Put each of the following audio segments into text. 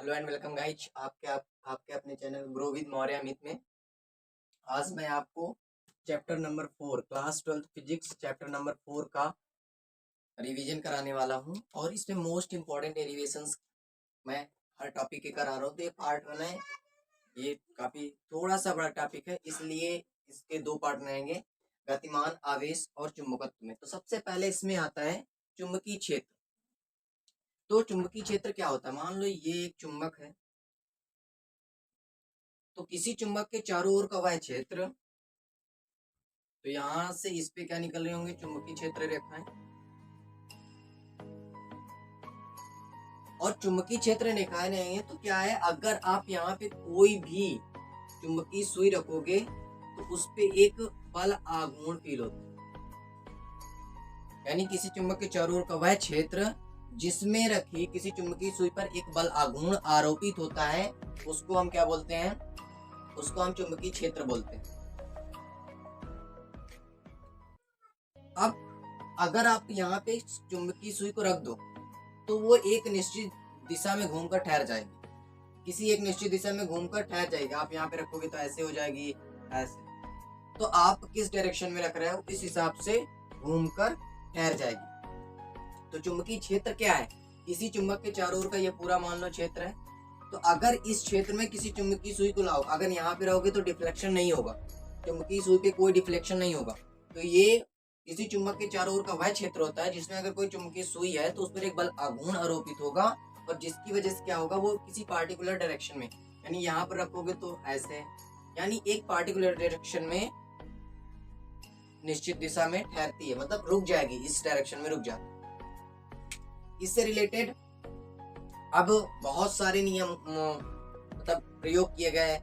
Hello and welcome guys आपके अपने channel grow with Maurya Amit में। आज मैं आपको chapter number 4 class 12 physics chapter number 4 का रिवीजन कराने वाला हूं और इसमें मोस्ट इम्पॉर्टेंट डेरिवेशंस मैं हर टॉपिक के करा रहा हूं। तो ये पार्ट 1 है, ये काफी थोड़ा सा बड़ा टॉपिक है, इसलिए इसके दो पार्ट रहेंगे, गतिमान आवेश और चुंबकत्व में। तो सबसे पहले इसमें आता है चुंबकीय क्षेत्र। तो चुंबकीय क्षेत्र क्या होता है? मान लो ये एक चुंबक है, तो किसी चुंबक के चारों ओर का वह क्षेत्र, तो यहां से इस पे क्या निकल रहे होंगे? चुंबकीय क्षेत्र रेखाएं। और चुंबकीय क्षेत्र रेखाएं नहीं है तो क्या है, अगर आप यहाँ पे कोई भी चुंबकीय सुई रखोगे तो उस पे एक बल आघूर्ण फील होता है। यानी किसी चुंबक के चारों ओर का वह क्षेत्र जिसमें रखी किसी चुंबकीय सुई पर एक बल आघूर्ण आरोपित होता है, उसको हम क्या बोलते हैं? उसको हम चुंबकीय क्षेत्र बोलते हैं। अब अगर आप यहाँ पे चुंबकीय सुई को रख दो तो वो एक निश्चित दिशा में घूमकर ठहर जाएगी, किसी एक निश्चित दिशा में घूमकर ठहर जाएगी। आप यहाँ पे रखोगे तो ऐसे हो जाएगी, ऐसे। तो आप किस डायरेक्शन में रख रहे हो, इस हिसाब से घूमकर ठहर जाएगी। तो चुंबकीय क्षेत्र क्या है? किसी चुंबक के चारों ओर का ये पूरा मान लो क्षेत्र है। तो अगर इस क्षेत्र में किसी चुंबकीय सुई को लाओ, अगर यहाँ पे रहोगे तो डिफ्लेक्शन नहीं होगा, चुंबकीय सुई पे कोई डिफ्लेक्शन नहीं होगा। तो ये किसी चुंबक के चारों ओर का वह क्षेत्र होता है जिसमें अगर कोई चुंबकीय सुई है तो उस पर एक बल आघूर्ण आरोपित होगा, और जिसकी वजह से क्या होगा, वो किसी पार्टिकुलर डायरेक्शन में, यानी यहाँ पर रखोगे तो ऐसे, यानी एक पार्टिकुलर डायरेक्शन में निश्चित दिशा में ठहरती है, मतलब रुक जाएगी, इस डायरेक्शन में रुक जाती। इससे रिलेटेड अब बहुत सारे नियम मतलब प्रयोग किए गए।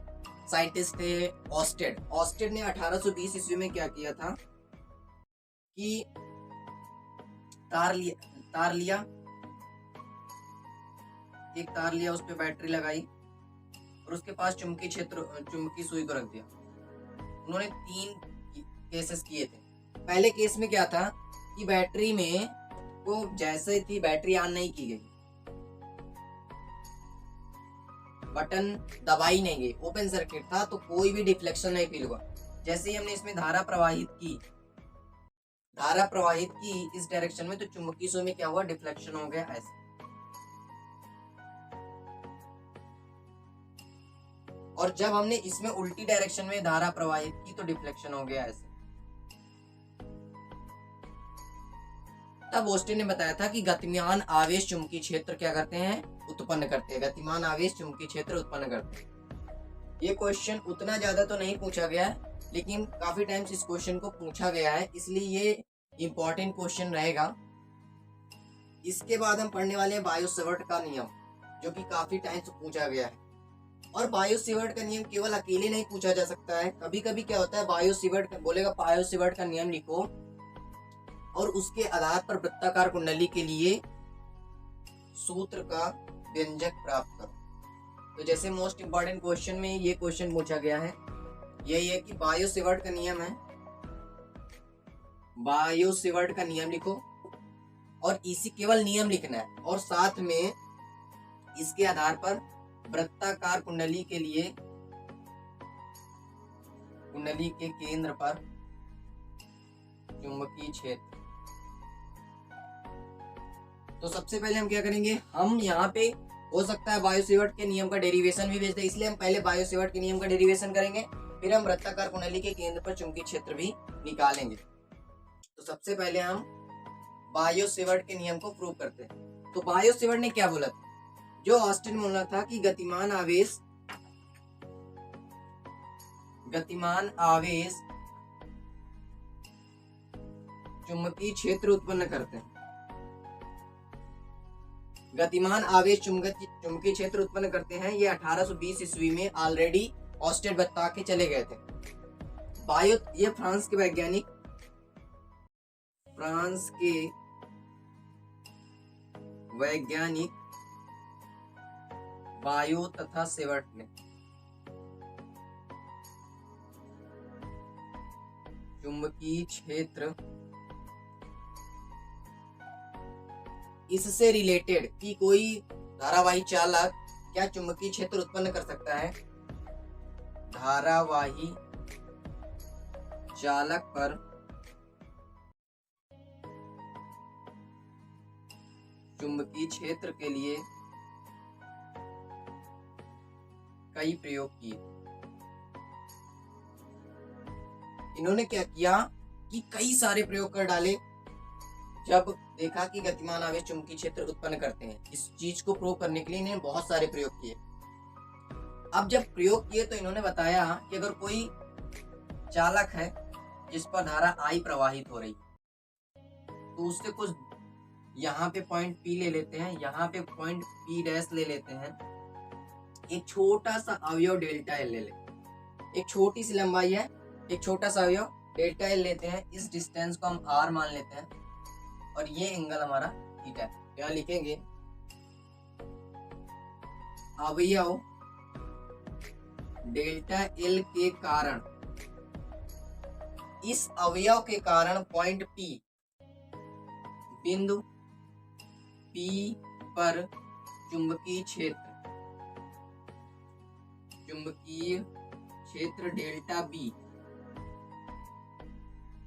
साइंटिस्ट थे ऑस्टेड ने 1820 ईस्वी में क्या किया था कि तार लिया एक तार लिया, उस पे बैटरी लगाई और उसके पास चुंबकीय सुई को रख दिया। उन्होंने 3 केसेस किए थे। पहले केस में क्या था कि बैटरी में वो जैसे थी, बैटरी ऑन नहीं की गई, बटन दबाई नहीं गई, ओपन सर्किट था, तो कोई भी डिफ्लेक्शन नहीं फील हुआ। जैसे ही हमने इसमें धारा प्रवाहित की इस डायरेक्शन में, तो चुंबकीय सुई में क्या हुआ? डिफ्लेक्शन हो गया, ऐसे। और जब हमने इसमें उल्टी डायरेक्शन में धारा प्रवाहित की तो डिफ्लेक्शन हो गया, ऐसे। तब ऑस्टेन ने बताया था कि गतिमान आवेश चुंबकीय क्षेत्र क्या करते हैं? उत्पन्न करते हैं। गतिमान आवेश चुंबकीय क्षेत्र उत्पन्न करते हैं। ये क्वेश्चन उतना ज्यादा तो नहीं पूछा गया है, लेकिन काफी टाइम्स इस क्वेश्चन को पूछा गया है, इसलिए ये इंपॉर्टेंट क्वेश्चन रहेगा। इसके बाद हम पढ़ने वाले हैं बायो सेवर्ट का नियम, जो कि काफी टाइम्स पूछा गया है। और बायो सेवर्ट का नियम केवल अकेले नहीं पूछा जा सकता है। कभी कभी क्या होता है, बायो सेवर्ट का नियम लिखो और उसके आधार पर वृत्ताकार कुंडली के लिए सूत्र का व्यंजक प्राप्त करो। तो जैसे मोस्ट इंपॉर्टेंट क्वेश्चन में ये क्वेश्चन पूछा गया है, यही है कि बायो सेवर्ट का नियम है, बायो सेवर्ट का नियम लिखो और इसी केवल नियम लिखना है, और साथ में इसके आधार पर वृत्ताकार कुंडली के लिए कुंडली के केंद्र पर चुंबकीय क्षेत्र। तो सबसे पहले हम क्या करेंगे, हम यहाँ पे हो सकता है बायो सेवर्ट के नियम का डेरिवेशन भी भेज दे, इसलिए हम पहले बायो सेवर्ट के नियम का डेरिवेशन करेंगे, फिर हम वृत्ताकार कुंडली के केंद्र पर चुंबकीय क्षेत्र भी निकालेंगे। तो सबसे पहले हम बायो सेवर्ट के नियम को प्रूव करते हैं। तो बायो सेवर्ट ने क्या बोला था? जो ऑस्टेन बोला था कि गतिमान आवेश चुंबकीय क्षेत्र उत्पन्न करते हैं। गतिमान आवेश चुंबकीय क्षेत्र उत्पन्न करते हैं, ये 1820 ईस्वी में ऑलरेडी ऑस्टेड बता के चले गए थे। ये फ्रांस के वैज्ञानिक बायो तथा सेवर्ट ने चुंबकीय क्षेत्र इससे रिलेटेड कि कोई धारावाही चालक क्या चुंबकीय क्षेत्र उत्पन्न कर सकता है? धारावाही चालक पर चुंबकीय क्षेत्र के लिए कई प्रयोग किए। इन्होंने क्या किया कि कई सारे प्रयोग कर डाले। जब देखा कि गतिमान आवेश चुंबकीय क्षेत्र उत्पन्न करते हैं, इस चीज को प्रूव करने के लिए इन्होंने बहुत सारे प्रयोग किए। अब जब प्रयोग किए तो इन्होंने बताया कि अगर कोई चालक है जिस पर धारा I प्रवाहित हो रही है, तो उससे कुछ यहाँ पे पॉइंट P ले लेते हैं, यहाँ पे पॉइंट P डैश ले लेते हैं, एक छोटा सा अवयव डेल्टा L ले लेते हैं। एक छोटी सी लंबाई है, एक छोटा सा अवयव डेल्टा L लेते हैं, इस डिस्टेंस को हम R मान लेते हैं और ये एंगल हमारा थीटा है। यहाँ लिखेंगे अवयव डेल्टा L के कारण, इस अवयव के कारण पॉइंट P, बिंदु P पर चुंबकीय क्षेत्र डेल्टा B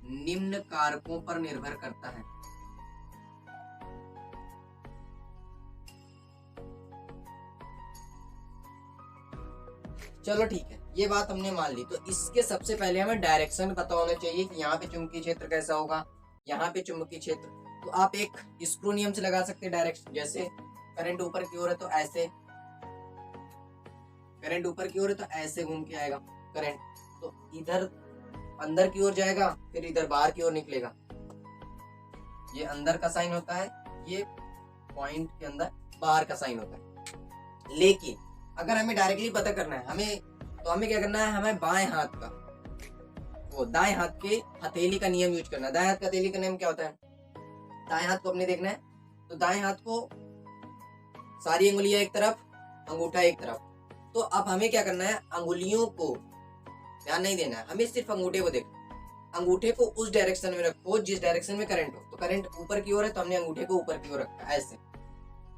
निम्न कारकों पर निर्भर करता है। चलो ठीक है, ये बात हमने मान ली। तो इसके सबसे पहले हमें डायरेक्शन पता होना चाहिए कि यहाँ पे चुंबकीय क्षेत्र कैसा होगा, यहाँ पे चुंबकीय क्षेत्र। तो आप एक स्क्रू नियम से लगा सकते हैं डायरेक्शन। जैसे करंट ऊपर की ओर है तो ऐसे, करंट ऊपर की ओर है तो ऐसे घूम के आएगा करंट, तो इधर अंदर की ओर जाएगा, फिर इधर बाहर की ओर निकलेगा। ये अंदर का साइन होता है, ये पॉइंट के अंदर बाहर का साइन होता है। लेकिन अगर हमें डायरेक्टली पता करना है हमें क्या करना है, हमें बाएं हाथ का, वो दाएं हाथ के हथेली का नियम यूज करना है। दाएं हाथ का हथेली का नियम क्या होता है? दाएं हाथ को अपने देखना है, तो दाएं हाथ को सारी अंगुलियां एक तरफ, अंगूठा एक तरफ। तो अब हमें क्या करना है, अंगुलियों को ध्यान नहीं देना है, हमें सिर्फ अंगूठे को देखना। अंगूठे को उस डायरेक्शन में रखो जिस डायरेक्शन में करंट हो। तो करंट ऊपर की ओर है तो हमने अंगूठे को ऊपर की ओर रखा ऐसे।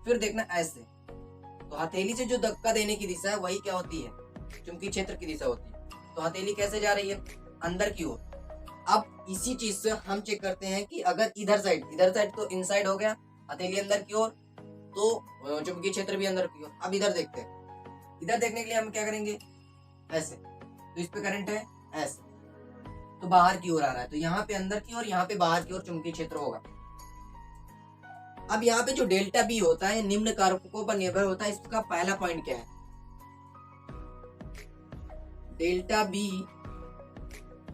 फिर देखना ऐसे, तो हथेली से जो धक्का देने की दिशा है वही क्या होती है, चुंबकीय क्षेत्र की दिशा होती है। तो हथेली कैसे जा रही है, अंदर की ओर। अब इसी चीज से हम चेक करते हैं कि अगर इधर साइड तो इनसाइड हो गया, हथेली अंदर की ओर, तो चुंबकीय क्षेत्र भी अंदर की ओर। अब इधर देखते हैं, इधर देखने के लिए हम क्या करेंगे, ऐसे। तो इस पे करंट है ऐसे, तो बाहर की ओर आ रहा है, तो यहाँ पे अंदर की ओर, यहाँ पे बाहर की ओर चुंबकीय क्षेत्र होगा। अब यहाँ पे जो डेल्टा बी होता है निम्न कारकों पर निर्भर होता है। इसका पहला पॉइंट क्या है, डेल्टा बी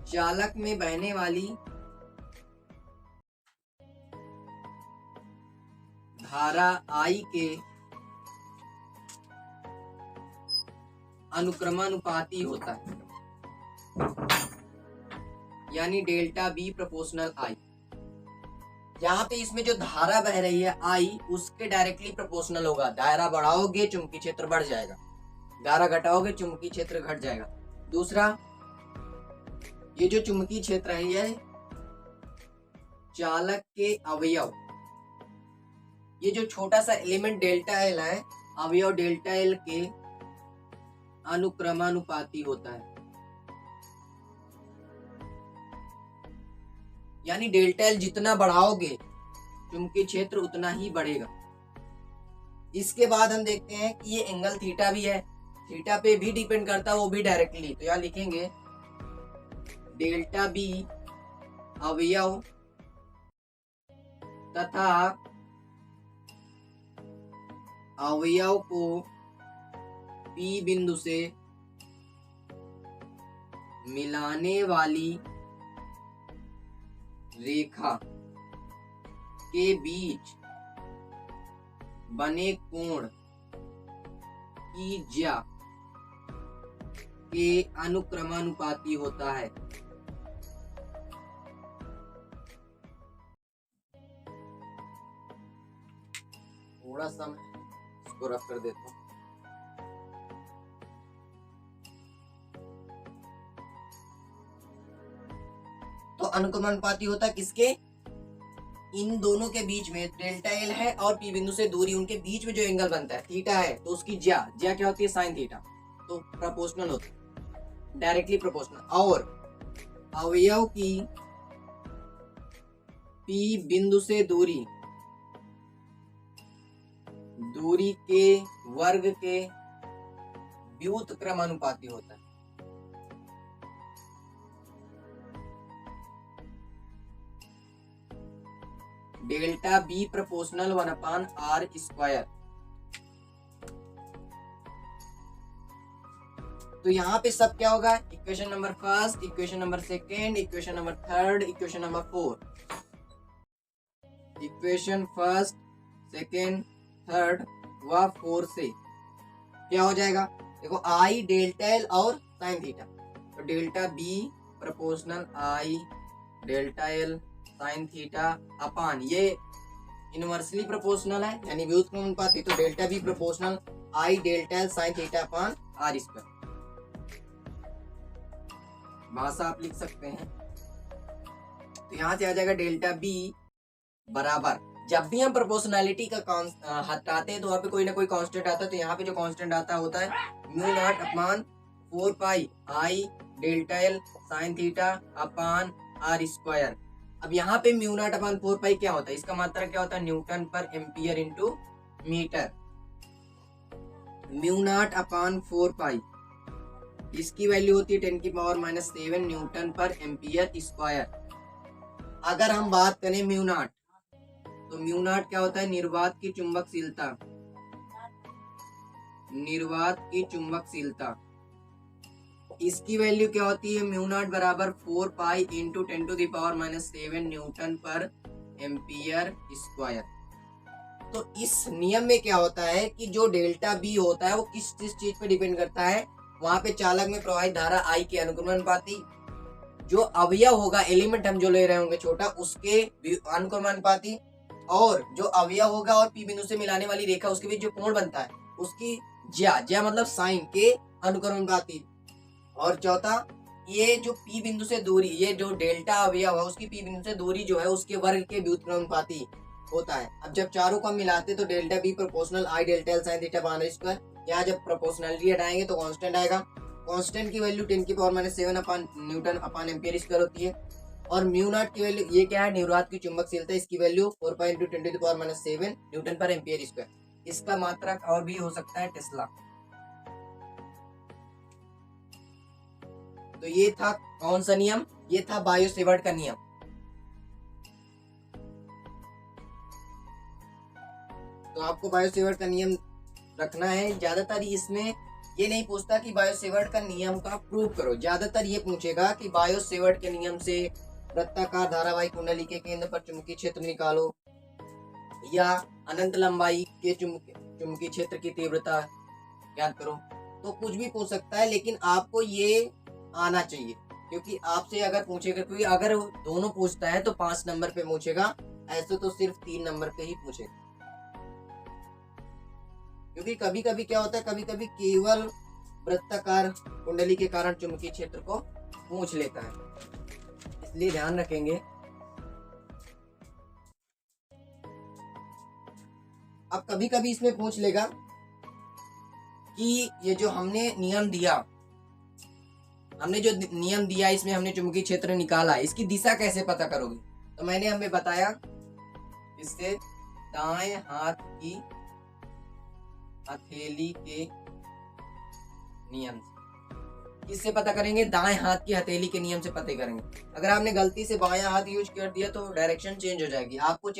चालक में बहने वाली धारा I के अनुक्रमानुपाती होता है, यानी डेल्टा बी प्रोपोर्शनल I। यहाँ पे इसमें जो धारा बह रही है I, उसके डायरेक्टली प्रोपोर्शनल होगा। दायरा बढ़ाओगे चुंबकीय क्षेत्र बढ़ जाएगा, दायरा घटाओगे चुंबकीय क्षेत्र घट जाएगा। दूसरा, ये जो चुंबकीय क्षेत्र है ये चालक के अवयव, ये जो छोटा सा एलिमेंट डेल्टा एल है, अवयव डेल्टा एल के अनुक्रमानुपाती होता है, यानी डेल्टा एल जितना बढ़ाओगे चुंबकीय क्षेत्र उतना ही बढ़ेगा। इसके बाद हम देखते हैं कि ये एंगल थीटा भी है, थीटा पे भी डिपेंड करता है, वो भी डायरेक्टली। तो यहाँ लिखेंगे डेल्टा बी अवयव तथा अवयव को P बिंदु से मिलाने वाली रेखा के बीच बने कोण की ज्या के अनुक्रमानुपाती होता है। थोड़ा सा मैं इसको रफ कर देता हूं। तो अनुक्रमानुपाती होता है किसके, इन दोनों के बीच में डेल्टा एल है और पी बिंदु से दूरी, उनके बीच में जो एंगल बनता है थीटा है, तो उसकी ज्या क्या होती है, साइन थीटा, तो प्रोपोर्शनल होता है, डायरेक्टली प्रोपोर्शनल। और अवयव की पी बिंदु से दूरी के वर्ग के व्युत्क्रमानुपाती होता है। Delta B proportional 1/r²। तो यहाँ पे सब क्या होगा, equation number first, equation number second, equation number third, equation number fourth. Equation first, second, third व फोर्थ से क्या हो जाएगा, देखो आई डेल्टा एल और साइन थीटा, तो delta B proportional I delta L sine theta upon, ये inversely proportional है यानी व्युत्क्रमानुपाती, तो delta B proportional I delta L sine theta upon r²। भाषा आप लिख सकते हैं, तो यहां से आ जाएगा डेल्टा बी बराबर, जब भी हम प्रोपोर्शनैलिटी का हटाते हैं तो वहां पे कोई ना कोई कांस्टेंट आता है, तो यहाँ पे जो कांस्टेंट आता होता है mu nought upon 4 pi I delta L sine theta upon r²। अब यहाँ पे म्यू नॉट अपान 4 पाई क्या होता है, इसका मात्रा क्या होता है, newton per ampere into metre. Mu nought upon 4 pi, इसकी वैल्यू होती है 10⁻⁷ न्यूटन पर एम्पियर स्क्वायर। अगर हम बात करें म्यू नॉट, तो म्यू नॉट क्या होता है, निर्वात की चुंबकशीलता, निर्वात की चुंबकशीलता, इसकी वैल्यू क्या होती है, म्यू नॉट बराबर 4 pi into 10⁻⁷ Newton per ampere square. तो इस नियम में क्या होता है कि जो डेल्टा बी होता है वो किस चीज पे डिपेंड करता है, वहां पे चालक में प्रवाहित धारा आई के अनुक्रमानुपाती, जो अवयव होगा एलिमेंट हम जो ले रहे होंगे छोटा, उसके अनुक्रमानुपाती, और जो अवयव होगा और पी बिंदु से मिलाने वाली रेखा उसके बीच जो कोण बनता है उसकी ज्या मतलब साइन के अनुक्रमानुपाती। और चौथा, ये जो पी बिंदु से दूरी, ये जो डेल्टा अवयव है उसकी पी बिंदु से दूरी जो है उसके वर्ग के व्युत्क्रमानुपाती होता है। अब जब चारों को मिलाते तो delta B proportional I delta L sine theta upon r²। यहाँ जब प्रोपोर्शनलिटी हटाएंगे तो कांस्टेंट आएगा, कांस्टेंट की वैल्यू 10⁻⁷ अपान न्यूटन अपान एम्पियर² होती है। और म्यू नॉट की वैल्यू ये क्या है, निर्वात की चुंबकशीलता, इसकी वैल्यू 4 पाई इंटू 10⁻⁷ न्यूटन पर एम्पियर²। इसका मात्रक और भी हो सकता है टेस्ला। तो ये था कौन सा नियम, ये था बायो-सेवर्ट का नियम। तो आपको बायो-सेवर्ट का नियम रखना है। ज्यादातर इसमें ये नहीं पूछता कि बायो-सेवर्ट का नियम का प्रूव करो, ज्यादातर ये पूछेगा कि बायो-सेवर्ट के नियम से वृत्ताकार धारावाही कुंडली के केंद्र पर चुंबकीय क्षेत्र निकालो, या अनंत लंबाई के चुंबकीय क्षेत्र की तीव्रता ज्ञात करो। तो कुछ भी पूछ सकता है, लेकिन आपको ये आना चाहिए, क्योंकि आपसे अगर पूछेगा, क्योंकि अगर दोनों पूछता है तो 5 नंबर पे पूछेगा, ऐसे तो सिर्फ 3 नंबर पे ही पूछेगा। क्योंकि कभी कभी क्या होता है, कभी कभी केवल वृत्ताकार कुंडली के कारण चुंबकीय क्षेत्र को पूछ लेता है, इसलिए ध्यान रखेंगे। अब कभी कभी इसमें पूछ लेगा कि ये जो हमने नियम दिया, इसमें हमने चुंबकीय क्षेत्र निकाला, इसकी दिशा कैसे पता करोगे। तो मैंने हमें बताया इससे दाएं हाथ की हथेली के नियम से। किससे पता करेंगे, दाएं हाथ की हथेली के नियम से पता करेंगे। अगर आपने गलती से बायां हाथ यूज कर दिया तो डायरेक्शन चेंज हो जाएगी। आपको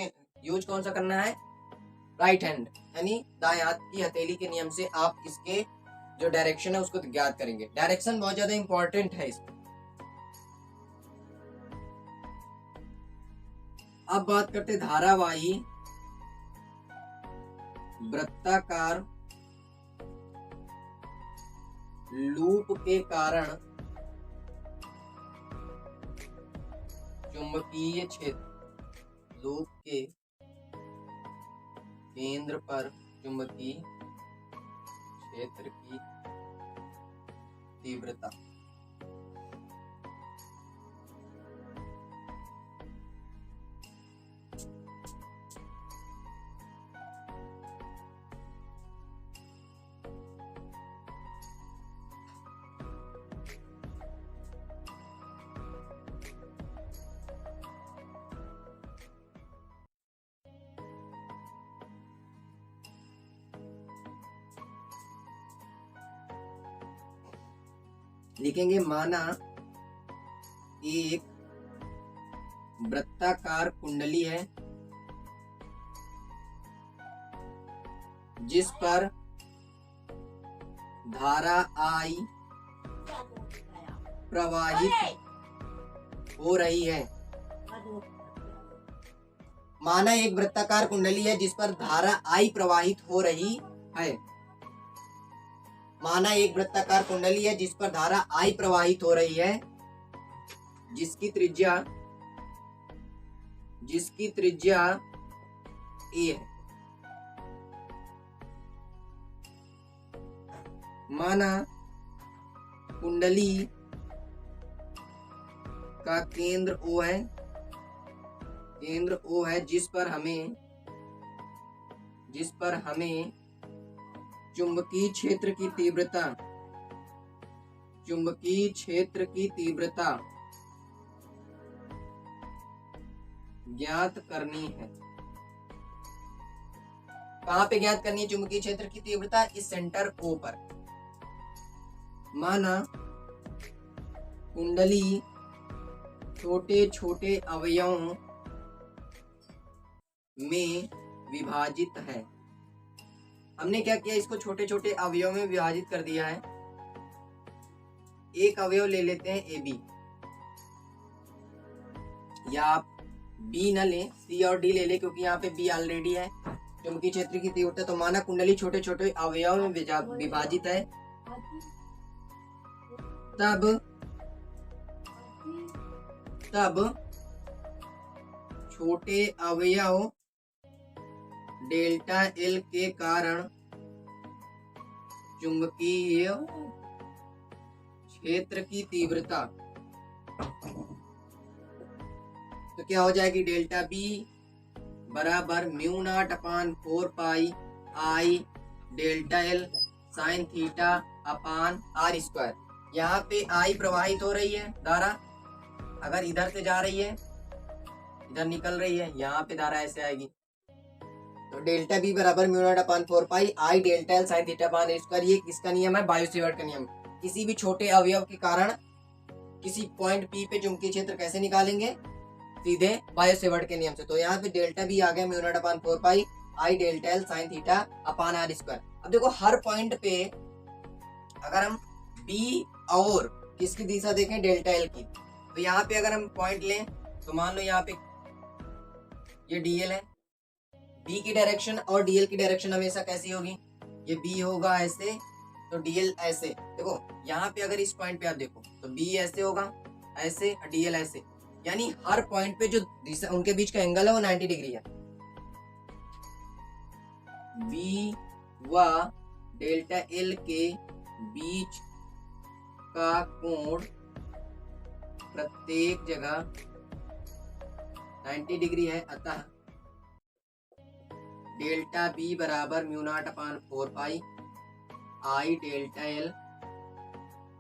यूज कौन सा करना है, राइट हैंड, यानी दाएं हाथ की हथेली के नियम से आप इसके जो डायरेक्शन है उसको ज्ञात करेंगे। डायरेक्शन बहुत ज्यादा इंपॉर्टेंट है इसमें। अब बात करते धारावाही वृत्ताकार लूप के कारण चुंबकीय क्षेत्र, लूप के केंद्र पर चुंबकीय क्षेत्र की तीव्रता। लिखेंगे माना एक वृत्ताकार कुंडली है जिस पर धारा I प्रवाहित हो रही है। माना एक वृत्ताकार कुंडली है जिस पर धारा I प्रवाहित हो रही है। माना एक वृत्ताकार कुंडली है जिस पर धारा I प्रवाहित हो रही है, जिसकी त्रिज्या A है। माना कुंडली का केंद्र O है, जिस पर हमें चुंबकीय क्षेत्र की तीव्रता ज्ञात करनी है। कहाँ पे ज्ञात करनी है चुंबकीय क्षेत्र की तीव्रता? इस सेंटर O पर। माना कुंडली छोटे छोटे अवयवों में विभाजित है। हमने क्या किया, इसको छोटे छोटे अवयवों में विभाजित कर दिया है। एक अवयव ले लेते हैं AB, या आप B न लें, C और D ले लें, क्योंकि यहाँ पे B ऑलरेडी है। चुंबकीय क्षेत्र की तीव्रता, तो माना कुंडली छोटे छोटे अवयवों में विभाजित है, तब छोटे अवयव डेल्टा L के कारण चुंबकीय क्षेत्र की तीव्रता तो क्या हो जाएगी, डेल्टा B बराबर mu nought upon 4 pi I delta L sign theta upon R square. यहाँ पे I प्रवाहित हो रही है धारा, अगर इधर से जा रही है, इधर निकल रही है, यहाँ पे धारा ऐसे आएगी, तो डेल्टा B बराबर mu nought upon 4 pi I delta L sign theta upon R square. ये किसका नियम है? बायो-सेवर्ट का नियम। किसी भी छोटे अवयव के कारण किसी पॉइंट P पे चुंबकीय क्षेत्र कैसे निकालेंगे? सीधे बायो-सेवर्ट के नियम से। तो यहाँ पे डेल्टा B आ गया mu nought upon 4 pi I delta L sign theta upon R square. अब देखो हर पॉइंट पे अगर हम B और किसकी दिशा देखें, डेल्टा L की, तो यहाँ पे अगर हम पॉइंट लें तो मान लो यहाँ पे ये DL है, B की डायरेक्शन और DL की डायरेक्शन हमेशा कैसी होगी, ये B होगा ऐसे, तो DL ऐसे। देखो यहाँ पे अगर इस पॉइंट पे आप देखो तो B ऐसे होगा, ऐसे, DL ऐसे, यानी हर पॉइंट पे जो दिशा उनके बीच का एंगल है वो 90 डिग्री है। B व डेल्टा L के बीच का कोण प्रत्येक जगह 90 डिग्री है, अतः डेल्टा B बराबर mu nought upon 4 pi I delta L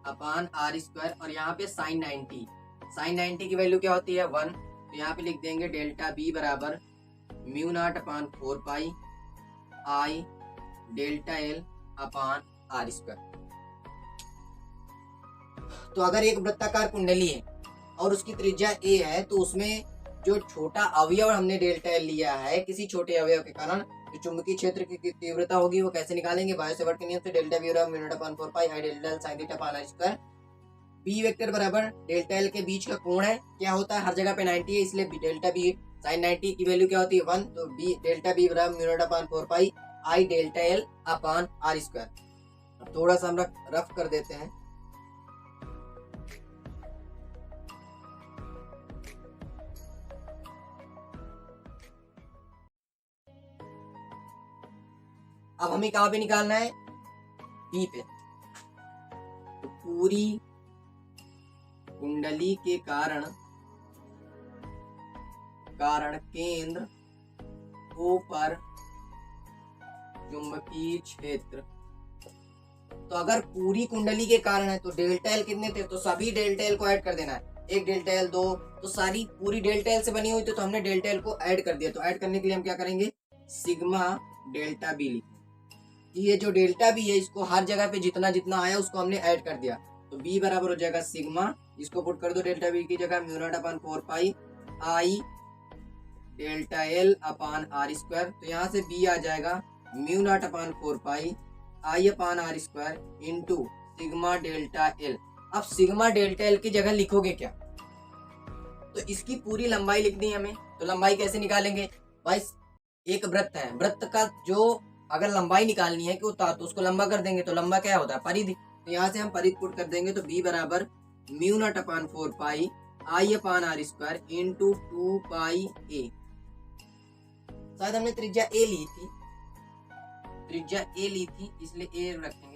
upon R square. और यहाँ पे साइन 90 की वैल्यू क्या होती है? 1। तो यहाँ पे लिख देंगे डेल्टा B बराबर mu nought upon 4 pi I delta L upon R square. तो अगर एक वृत्ताकार कुंडली है और उसकी त्रिज्या A है, तो उसमें जो छोटा अवयव हमने डेल्टा L लिया है, किसी छोटे अवयव के कारण जो चुंबकीय क्षेत्र की तीव्रता होगी वो कैसे निकालेंगे? बायो-सेवर्ट के नियम से। डेल्टा B बराबर mu nought upon 4 pi I delta L sign theta upon R square. B vector बराबर डेल्टा L के बीच का कोण है, क्या होता है, हर जगह पे 90 है, इसलिए डेल्टा B साइन 90 की वैल्यू क्या होती है? 1। तो डेल्टा B बराबर mu nought upon 4 pi I delta L upon R square. थोड़ा सा हम रफ कर देते हैं। अब हमें कहाँ पे निकालना है? B पे। तो पूरी कुंडली के कारण केंद्र O पर चुंबकीय क्षेत्र। तो अगर पूरी कुंडली के कारण है तो डेल्टा L कितने थे? तो सभी डेल्टा L को ऐड कर देना है। एक डेल्टा L, 2, तो सारी पूरी डेल्टा L से बनी हुई थी, तो हमने डेल्टा L को ऐड कर दिया। तो ऐड करने के लिए हम क्या करेंगे? सिग्मा डेल्टा B लिखेंगे। ये जो डेल्टा B है, इसको हर जगह पे जितना जितना आया उसको हमने ऐड कर दिया। तो बी बराबर हो जाएगा सिग्मा, इसको पुट कर दो डेल्टा बी की जगह, mu not upon 4 pi I delta L upon R square. तो यहाँ से बी आ जाएगा mu not upon 4 pi I upon R square into sigma delta L. अब सिग्मा डेल्टा एल की जगह लिखोगे क्या, तो इसकी पूरी लंबाई लिखनी है हमें। तो लंबाई कैसे निकालेंगे भाई, एक वृत्त है, वृत्त का जो अगर लंबाई निकालनी है कि तो उसको लंबा कर देंगे, तो लंबा क्या होता है परिधि। तो यहाँ से हम परिधि पुट कर देंगे, तो बी बराबर mu not upon 4 pi I upon R square into 2 pi A. शायद हमने त्रिज्या ए ली थी, त्रिज्या ए ली थी इसलिए ए रखेंगे।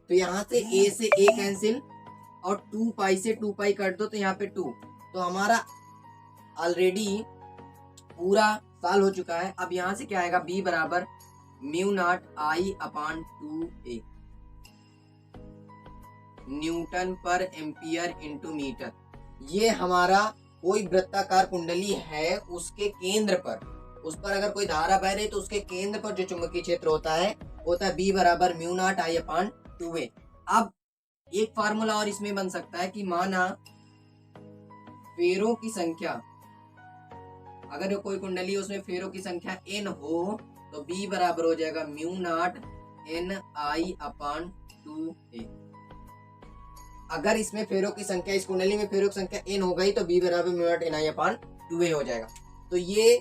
तो यहाँ से ए से ए कैंसिल और 2 पाई से 2 पाई काट दो, तो यहाँ पे 2। तो हमारा ऑलरेडी पूरा साल हो चुका है। अब यहाँ से क्या आएगा, बी बराबर mu naught I upon 2a Newton per ampere into metre. ये हमारा कोई वृत्ताकार कुंडली है, उसके केंद्र पर, उस पर अगर कोई धारा बह रही तो उसके केंद्र पर जो चुंबकीय क्षेत्र होता है बी बराबर mu naught I upon 2a। अब एक फार्मूला और इसमें बन सकता है कि माना फेरों की संख्या, अगर कोई कुंडली उसमें फेरों की संख्या n हो तो b बराबर हो जाएगा mu not n I upon 2a। अगर इसमें फेरों की संख्या, इस कुंडली में फेरों की संख्या n हो गई तो b बराबर mu not n I upon 2a हो जाएगा। तो ये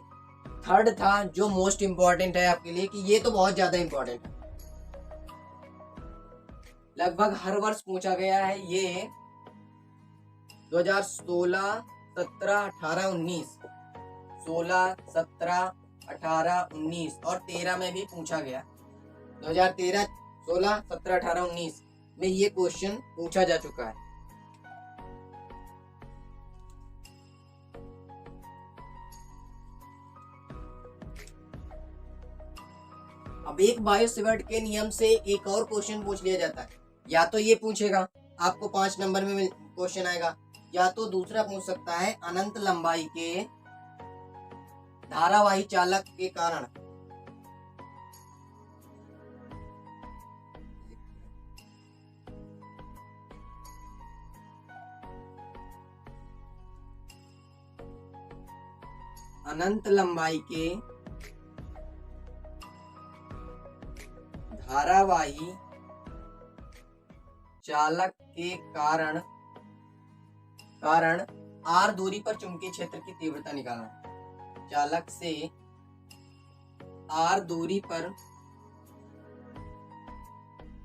थर्ड था जो मोस्ट इंपॉर्टेंट है आपके लिए, कि ये तो बहुत ज्यादा इंपॉर्टेंट है, लगभग हर वर्ष पूछा गया है ये। 2016, 17, 18, 19, 16, 17, 18, 19 और 13 में भी पूछा गया। 2013, 16, 17, 18, 19 में ये क्वेश्चन पूछा जा चुका है। अब एक बायो सेवर्ट के नियम से एक और क्वेश्चन पूछ लिया जाता है, या तो ये पूछेगा आपको 5 नंबर में क्वेश्चन आएगा, या तो दूसरा पूछ सकता है अनंत लंबाई के धारावाही चालक के कारण अनंत लंबाई के धारावाही चालक के कारण r दूरी पर चुंबकीय क्षेत्र की तीव्रता निकालना है। चालक से r दूरी पर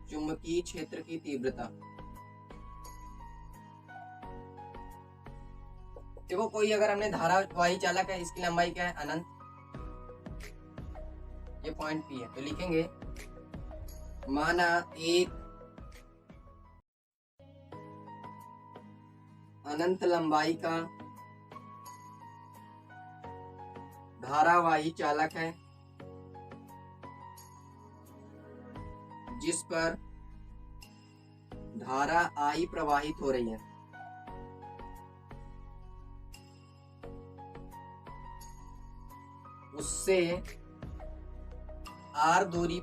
चुंबकीय क्षेत्र की तीव्रता। देखो कोई अगर हमने धारावाही चालक है, इसकी लंबाई क्या है अनंत, ये पॉइंट P है, तो लिखेंगे माना एक अनंत लंबाई का धारावाही चालक है जिस पर धारा I प्रवाहित हो रही है। उससे r दूरी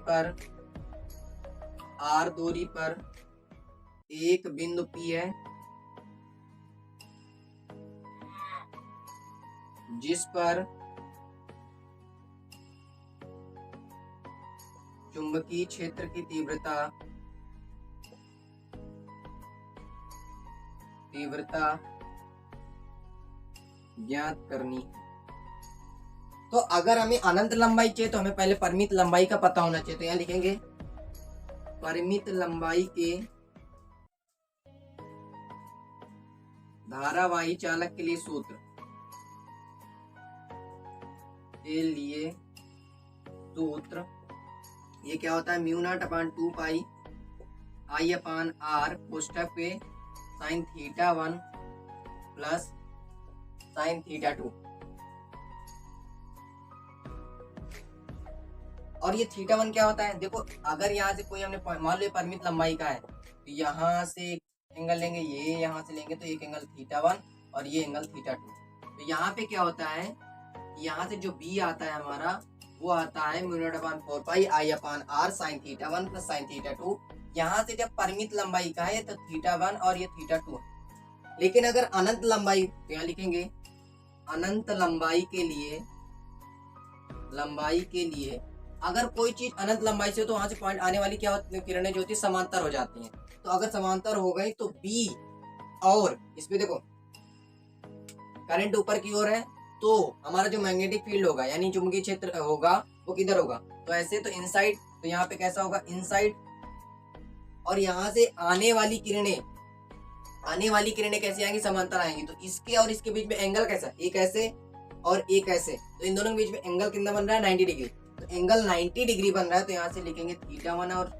पर एक बिंदु P है जिस पर चुंबकीय क्षेत्र की तीव्रता ज्ञात करनी है। तो अगर हमें अनंत लंबाई चाहिए तो हमें पहले परिमित लंबाई का पता होना चाहिए। तो यहाँ लिखेंगे परिमित लंबाई के धारावाही चालक के लिए सूत्र ये क्या होता है, mu not upon 2 pi I upon R कोष्ठक पे sine theta 1 plus sine theta 2। और ये थीटा 1 क्या होता है, देखो अगर यहाँ से कोई हमने मान लो परिमित लंबाई का है तो यहाँ से एंगल लेंगे, ये यहाँ से लेंगे तो एक एंगल थीटा 1 और ये एंगल थीटा 2। तो यहाँ पे क्या होता है यहाँ से जो बी आता है हमारा वो आता है mu not upon 4 pi I upon R sine theta 1 plus sine theta 2। यहाँ से जब परिमित लंबाई का है तो थीटा 1 और ये थीटा 2 है। लेकिन अगर अनंत लंबाई तो यहाँ लिखेंगे अनंत लंबाई के लिए अगर कोई चीज अनंत लंबाई से हो तो वहां से पॉइंट आने वाली क्या होती है, किरणें जो होती है समांतर हो जाती हैं। तो अगर समांतर हो गई तो बी और इसमें देखो करंट ऊपर की ओर है तो हमारा जो मैग्नेटिक फील्ड होगा यानी चुंबकीय क्षेत्र होगा वो किधर होगा, तो ऐसे तो इनसाइड, तो यहाँ पे कैसा होगा इनसाइड। और यहाँ से आने वाली किरणें कैसे आएंगी, समांतर आएंगी। तो इसके और इसके बीच में एंगल कैसा, एक ऐसे और एक ऐसे, तो इन दोनों के बीच में एंगल कितना बन रहा है 90 डिग्री। तो एंगल 90 डिग्री बन रहा है, तो यहाँ से लिखेंगे थीटा 1 और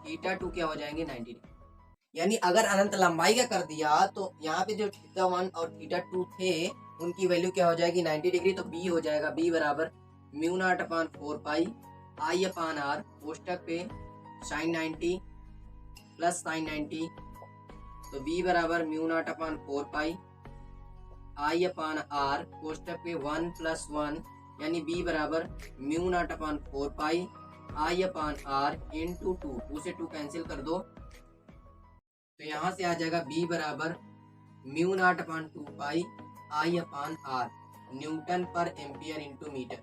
थीटा 2 क्या हो जाएंगे 90 डिग्री। यानी अगर अनंत लंबाई का कर दिया तो यहाँ पे जो थीटा 1 और थीटा 2 थे उनकी वैल्यू क्या हो जाएगी 90 डिग्री। तो बी हो जाएगा बी बराबर mu not upon 4 pi I upon R कोष्टक पे साइन 90 प्लस साइन 90। तो बी बराबर mu not upon 4 pi I upon R कोष्टक पे 1 प्लस 1 यानी बी बराबर mu not upon 4 pi I upon R into 2 से 2 कैंसिल कर दो, तो यहाँ से आ जाएगा बी बराबर mu not upon 2 pi I upon R newton per ampere into metre.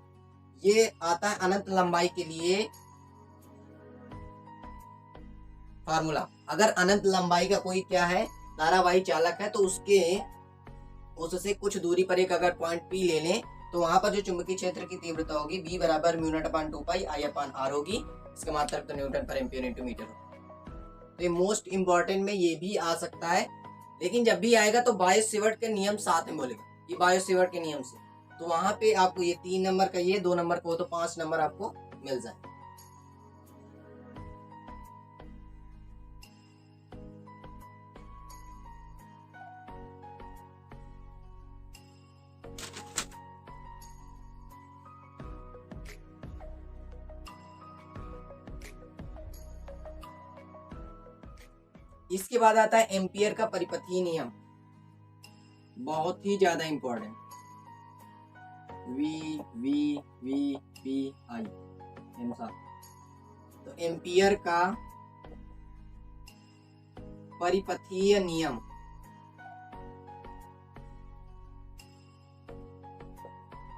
ये आता है अनंत लंबाई के लिए फार्मूला। अगर अनंत लंबाई का कोई क्या है धारावाही चालक है तो उससे कुछ दूरी पर एक अगर पॉइंट पी ले लें तो वहां पर जो चुंबकीय क्षेत्र की तीव्रता होगी बी बराबर mu not upon 2 pi I upon R होगी। इसका मतलब तो Newton per ampere into metre होगा। तो ये मोस्ट इंपॉर्टेंट में ये भी आ सकता है, लेकिन जब भी आएगा तो बायो-सेवर्ट के नियम साथ में बोलेगा, ये बायो-सेवर्ट के नियम से। तो वहां पे आपको ये 3 नंबर का ये 2 नंबर को तो 5 नंबर आपको मिल जाए। इसके बाद आता है एम्पियर का परिपथीय नियम, बहुत ही ज्यादा important. V V V P I तो एम्पियर का परिपथीय नियम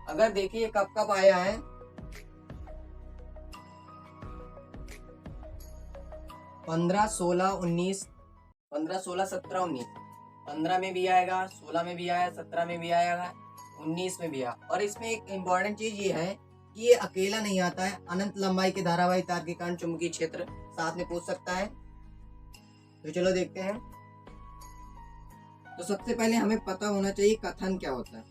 अगर देखिए कब कब आया है, 15, 16, 19, 15, 16, 17, 19, 15 में भी आएगा, 16 में भी आया, 17 में भी आएगा, 19 में भी आया। और इसमें एक इम्पॉर्टेंट चीज ये है कि ये अकेला नहीं आता है, अनंत लंबाई के धारावाही तार के कारण चुंबकीय क्षेत्र साथ में पूछ सकता है। तो चलो देखते हैं। तो सबसे पहले हमें पता होना चाहिए कथन क्या होता है,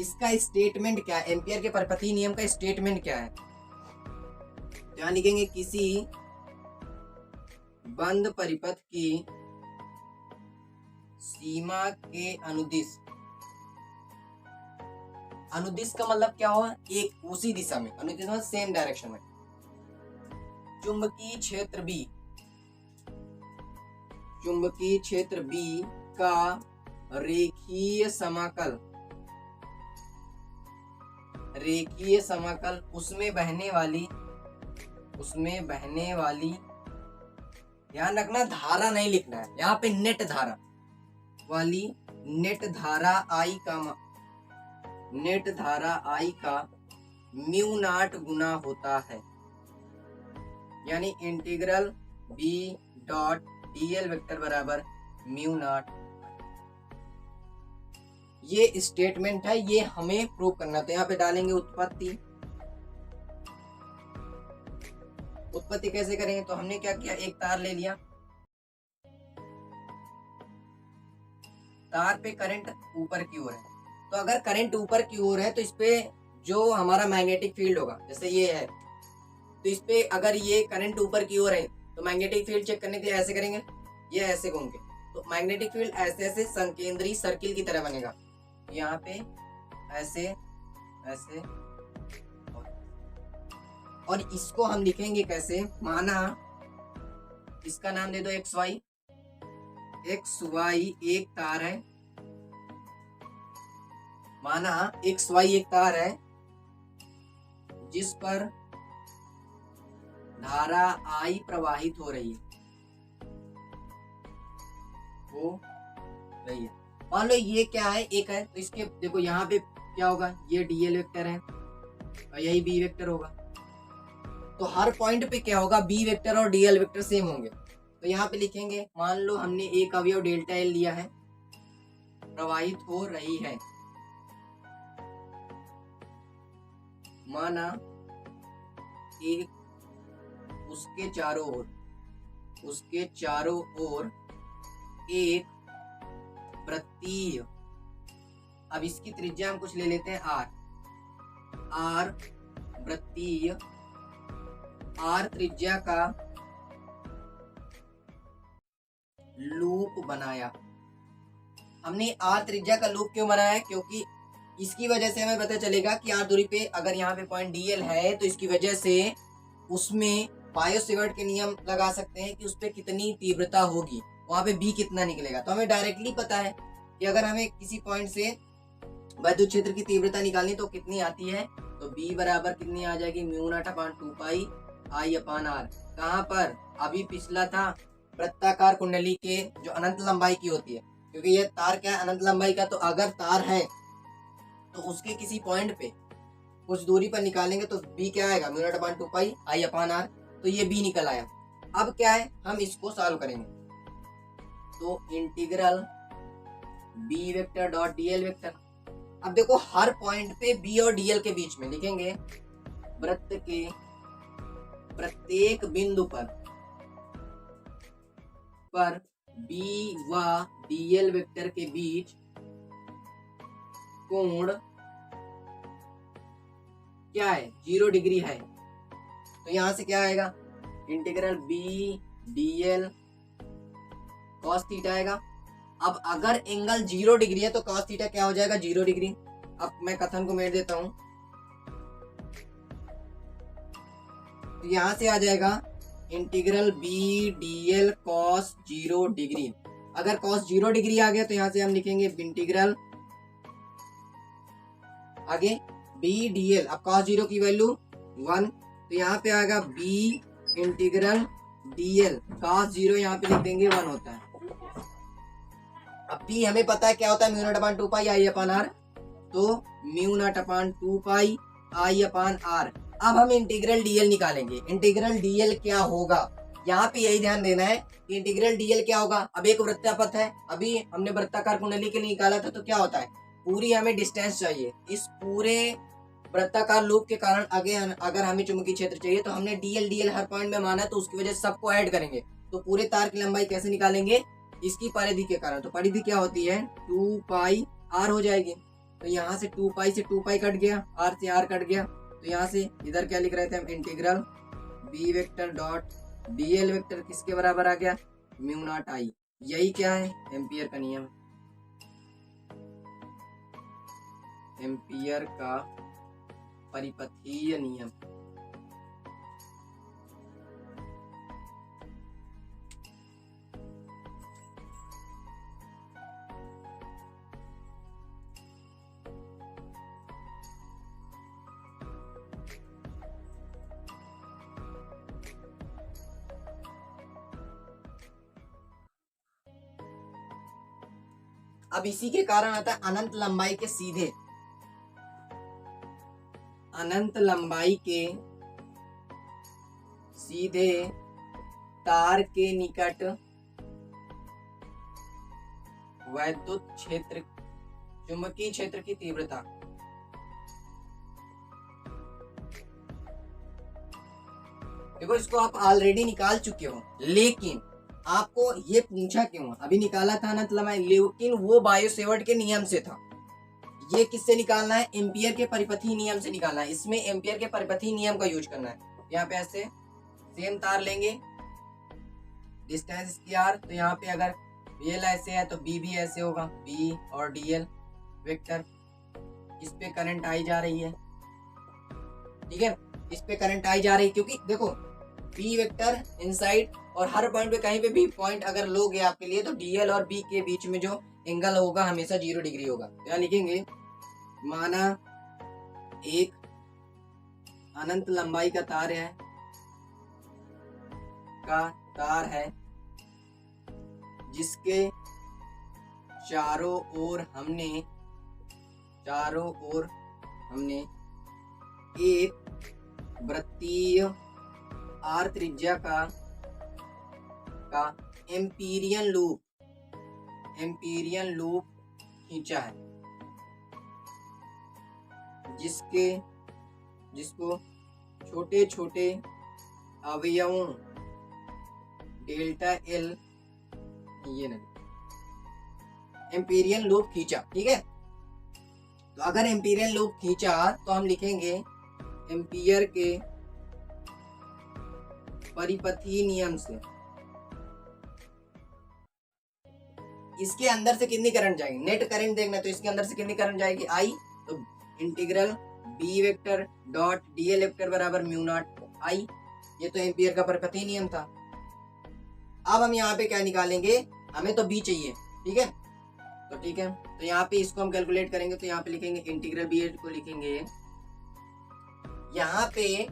इसका स्टेटमेंट क्या है, एम्पियर के परिपथीय नियम का स्टेटमेंट क्या है। यहाँ लिखेंगे किसी बंद परिपथ की सीमा के अनुदिश, अनुदिश का मतलब क्या हुआ, एक उसी दिशा में, अनुदिश मतलब सेम डायरेक्शन में, चुंबकीय क्षेत्र बी का रेखीय समाकल उसमें बहने वाली ध्यान रखना धारा नहीं लिखना है यहाँ पे, नेट धारा वाली नेट धारा I का म्यू नॉट गुना होता है, यानी integral B dot dl vector बराबर म्यू नॉट। ये स्टेटमेंट है, ये हमें प्रूव करना। तो यहाँ पे डालेंगे उत्पत्ति कैसे करेंगे। तो हमने क्या किया, एक तार ले लिया, तार पे करंट ऊपर की ओर है। तो अगर करंट ऊपर की ओर है तो इस पे जो हमारा मैग्नेटिक फील्ड होगा, जैसे ये है, तो इस पे अगर ये करंट ऊपर की ओर है तो मैग्नेटिक फील्ड चेक करने के लिए ऐसे करेंगे, ये ऐसे घूम के, तो मैग्नेटिक फील्ड ऐसे ऐसे संकेंद्रीय सर्किल की तरह बनेगा। यहाँ पे ऐसे ऐसे, और इसको हम लिखेंगे कैसे, माना इसका नाम दे दो XY एक तार है, माना एक्स वाई एक तार है जिस पर धारा आई प्रवाहित हो रही है, मान लो ये क्या है, एक है, तो इसके देखो यहाँ पे क्या होगा, ये डीएल वेक्टर है और यही बी वेक्टर होगा, तो हर पॉइंट पे क्या होगा, बी वेक्टर और डीएल वेक्टर सेम होंगे। तो यहाँ पे लिखेंगे, मान लो हमने एक अवयव डेल्टा एल लिया है, प्रवाहित हो रही है, माना एक उसके चारों ओर एक वृत्तीय, अब इसकी त्रिज्या हम कुछ ले लेते हैं आर वृत्तीय, आर त्रिज्या का लूप बनाया। हमने आर त्रिज्या का लूप क्यों बनाया है, क्योंकि इसकी वजह से हमें पता चलेगा कि आर दूरी पे अगर यहाँ पे पॉइंट डीएल है तो इसकी वजह से उसमें बायो-सेवर्ट के नियम लगा सकते हैं कि उस पर कितनी तीव्रता होगी, वहां पे बी कितना निकलेगा। तो हमें डायरेक्टली पता है कि अगर हमें किसी पॉइंट से विद्युत क्षेत्र की तीव्रता निकालनी तो कितनी आती है, तो बी बराबर कितनी आ जाएगी, mu not upon 2 pi I upon R. कहाँ पर, अभी पिछला था वृत्ताकार कुंडली के जो अनंत लंबाई की होती है, क्योंकि ये तार क्या है, अनंत लंबाई का, तो अगर तार है तो उसके किसी पॉइंट पे कुछ दूरी पर निकालेंगे तो बी क्या आएगा, mu not upon 2 pi I upon R, तो ये बी निकल आया। अब क्या है, हम इसको सॉल्व करेंगे, तो integral B vector dot D L vector. अब देखो हर पॉइंट पे बी और डीएल के बीच में लिखेंगे, वृत्त के प्रत्येक बिंदु पर बी व डीएल वेक्टर के बीच कोण क्या है, 0 डिग्री है। तो यहां से क्या आएगा, integral B D L cos theta आएगा। अब अगर एंगल 0 डिग्री है तो कॉस थीटा क्या हो जाएगा, 0 डिग्री। अब मैं कथन को मेट देता हूं, तो यहां से आ जाएगा integral B D L cos 0 degree. अगर कॉस 0 डिग्री आ गया तो यहां से हम लिखेंगे इंटीग्रल आगे बी डीएल, अब कॉस 0 की वैल्यू 1, तो यहाँ पे आएगा बी इंटीग्रल डीएल कॉस 0, यहाँ पे लिख देंगे 1 होता है। अब बी हमें पता है क्या होता है, mu not upon 2 pi I upon R, तो mu not upon 2 pi I upon R. अब हम इंटीग्रल डीएल निकालेंगे, इंटीग्रल डीएल क्या होगा, यहाँ पे यही ध्यान देना है कि इंटीग्रल डीएल क्या होगा। अब एक वृत्तापथ है, अभी हमने वृत्ताकार कुंडली के लिए निकाला था, तो क्या होता है, पूरी हमें डिस्टेंस चाहिए, इस पूरे वृत्ताकार लूप के कारण आगे अगर हमें चुंबकीय क्षेत्र चाहिए तो हमने डीएल डीएल हर पॉइंट में माना, तो उसकी वजह से सबको ऐड करेंगे। तो पूरे तार की लंबाई कैसे निकालेंगे, इसकी परिधि के कारण, तो परिधि क्या होती है 2 पाई आर हो जाएगी। तो यहाँ से 2 पाई से 2 पाई कट गया, आर से आर कट गया, तो यहाँ से इधर क्या लिख रहे थे हम, integral B vector dot D L vector किसके बराबर आ गया, म्यू नॉट आई। यही क्या है, एम्पियर का नियम, एम्पियर का परिपथीय नियम। अब इसी के कारण आता है अनंत लंबाई के सीधे, अनंत लंबाई के सीधे तार के निकट वैद्युत क्षेत्र, चुंबकीय क्षेत्र की तीव्रता। देखो इसको आप ऑलरेडी निकाल चुके हो, लेकिन आपको ये पूछा क्यों, अभी निकाला था अनंत लंबाई, लेकिन वो बायो-सेवर्ट के नियम से था। ये किससे निकालना है, एम्पियर के परिपथीय नियम से निकालना है। इसमें एम्पियर के परिपथीय नियम का यूज करना है। यहाँ पे ऐसे सेम तार लेंगे, डिस्टेंस इसकी आर, तो यहाँ पे अगर डीएल ऐसे है तो बी भी ऐसे होगा, बी और डीएल वेक्टर, इस पे करंट आई जा रही है, ठीक है, इस पे करंट आई जा रही है, क्योंकि देखो बी वेक्टर इनसाइड, और हर पॉइंट पे कहीं पे भी पॉइंट अगर लोगे आपके लिए, तो डीएल और बी के बीच में जो एंगल होगा हमेशा 0 डिग्री होगा। यहाँ लिखेंगे माना एक अनंत लंबाई का तार है जिसके चारों ओर हमने एक वृत्तीय आर त्रिज्या का एम्पीरियन लूप खींचा है, जिसको छोटे छोटे अवयवों डेल्टा एल एम्पीरियन लूप खींचा। ठीक है, तो अगर एम्पीरियन लूप खींचा तो हम लिखेंगे एम्पियर के परिपथीय नियम से इसके अंदर से कितनी करंट जाएगी, नेट करंट देखना, तो इसके अंदर से कितनी करंट जाएगी, आई। तो integral B vector dot D L vector बराबर म्यू नॉट आई। ये तो एम्पियर का परिपथीय नियम था। अब हम यहाँ पे क्या निकालेंगे, हमें तो बी चाहिए। ठीक है, तो ठीक है, तो यहाँ पे इसको हम कैलकुलेट करेंगे। तो यहाँ पे लिखेंगे इंटीग्रल बी को लिखेंगे, यहाँ पे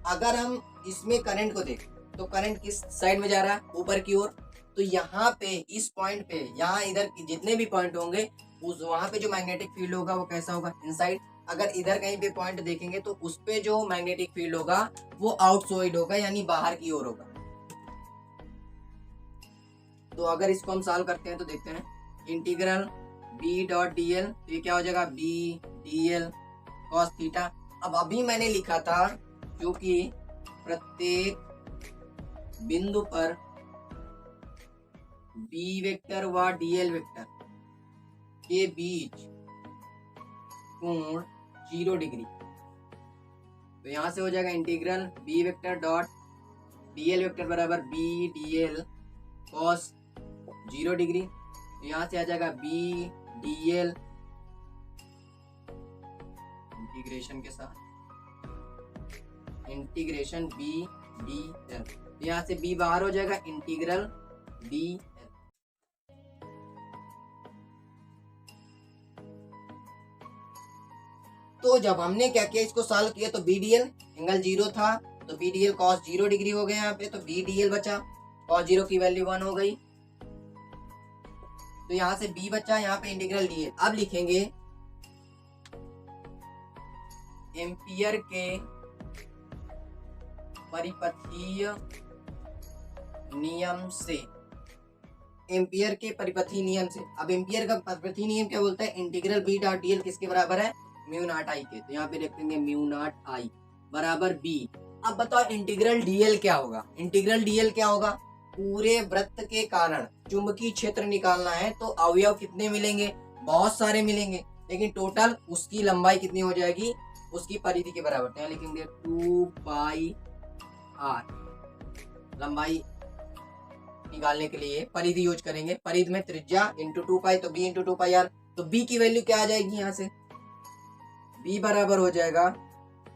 अगर हम इसमें करंट को देखें तो करंट किस साइड में जा रहा है, ऊपर की ओर। तो यहाँ पे इस पॉइंट पे, यहाँ इधर जितने भी पॉइंट होंगे उस वहां पे जो मैग्नेटिक फील्ड होगा वो कैसा होगा, इनसाइड। अगर इधर कहीं पे पॉइंट देखेंगे तो उस पे जो मैग्नेटिक फील्ड होगा वो आउटसाइड होगा, यानी बाहर की ओर होगा। तो अगर इसको हम सॉल्व करते हैं तो देखते हैं integral B dot D L, तो ये क्या हो जाएगा, B D L cos theta. अब अभी मैंने लिखा था क्योंकि प्रत्येक बिंदु पर बी वेक्टर व डीएल वेक्टर के बीच कोण 0 डिग्री। तो यहां से हो जाएगा integral B vector dot D L vector बराबर बी डीएल कॉस 0 डिग्री। तो यहां से आ जाएगा बी डीएल इंटीग्रेशन के साथ इंटीग्रेशन बी डी एल। यहाँ से बी बाहर हो जाएगा, इंटीग्रल डी एल। तो जब हमने क्या किया, इसको सॉल्व किया तो बी डी एल एंगल 0 था, तो B D L cos 0 degree हो गया यहाँ पे। तो बी डी एल बचा, कॉस 0 की वैल्यू 1 हो गई। तो यहाँ से बी बचा, यहाँ पे इंटीग्रल डी एल। अब लिखेंगे एम्पियर के परिपथीय नियम से, एम्पियर के परिपथीय नियम से। अब एम्पियर का परिपथीय नियम क्या बोलता है, इंटीग्रल बी डॉट डीएल किसके बराबर है, म्यू नॉट आई के। तो यहाँ पे लिखेंगे म्यू नॉट आई बराबर बी। अब बताओ इंटीग्रल डीएल क्या होगा, इंटीग्रल डीएल क्या होगा, पूरे वृत्त के कारण चुंबकीय क्षेत्र निकालना है। तो अवयव कितने मिलेंगे, बहुत सारे मिलेंगे, लेकिन टोटल उसकी लंबाई कितनी हो जाएगी, उसकी परिधि के बराबर। तो यहाँ लिखेंगे 2 पाई आर, लंबाई निकालने के लिए परिधि यूज करेंगे। परिधि में त्रिज्या इंटू 2 पाई, तो बी इंटू 2 पाई आर। तो बी की वैल्यू क्या आ जाएगी, यहाँ से बी बराबर हो जाएगा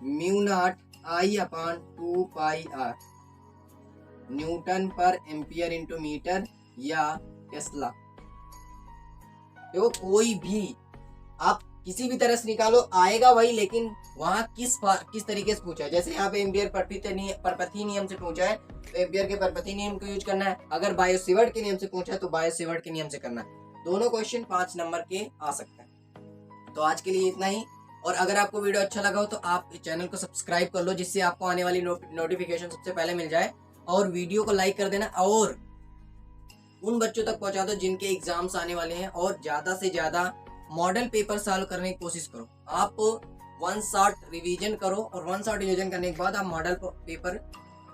mu naught I upon 2 pi R, newton per ampere into metre या टेस्ला। देखो कोई भी आप किसी भी तरह से निकालो आएगा वही, लेकिन वहां किस तरीके से पूछा है। जैसे यहाँ पे एम्पियर परिपथीय नियम से पूछा है तो एम्पियर के परिपथीय नियम को यूज करना है। अगर बायो-सेवर्ट के नियम से पूछा है तो बायो-सेवर्ट के नियम से करना है। दोनों क्वेश्चन 5 नंबर के आ सकते हैं। तो आज के लिए इतना ही। और अगर आपको वीडियो अच्छा लगा हो तो आप चैनल को सब्सक्राइब कर लो, जिससे आपको आने वाली नोटिफिकेशन सबसे पहले मिल जाए। और वीडियो को लाइक कर देना और उन बच्चों तक पहुंचा दो जिनके एग्जाम्स आने वाले हैं। और ज्यादा से ज्यादा मॉडल पेपर सॉल्व करने की कोशिश करो। आप 1 शॉट रिवीजन करो और 1 शॉट रिवीजन करने के बाद आप मॉडल पेपर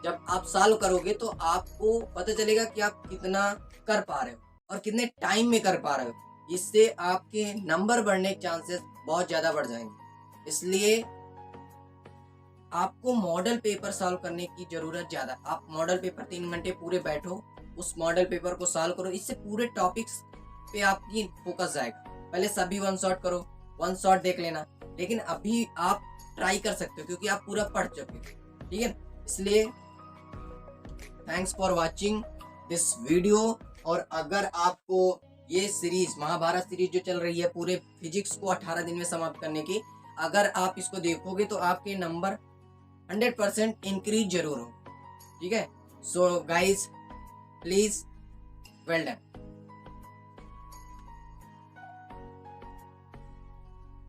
जब आप सॉल्व करोगे तो आपको पता चलेगा कि आप कितना कर पा रहे हो और कितने टाइम में कर पा रहे हो। इससे आपके नंबर बढ़ने के चांसेस बहुत ज्यादा बढ़ जाएंगे। इसलिए आपको मॉडल पेपर सॉल्व करने की जरूरत ज्यादा। आप मॉडल पेपर 3 घंटे पूरे बैठो, उस मॉडल पेपर को सॉल्व करो। इससे पूरे टॉपिक्स पे आपकी फोकस जाएगा। पहले सभी 1 शॉट करो, 1 शॉट देख लेना, लेकिन अभी आप ट्राई कर सकते हो क्योंकि आप पूरा पढ़ चुके हो। ठीक है, इसलिए thanks for watching this video. और अगर आपको ये सीरीज महाभारत सीरीज जो चल रही है पूरे फिजिक्स को 18 दिन में समाप्त करने की, अगर आप इसको देखोगे तो आपके नंबर 100% इंक्रीज जरूर हो। ठीक है, so guys please well done.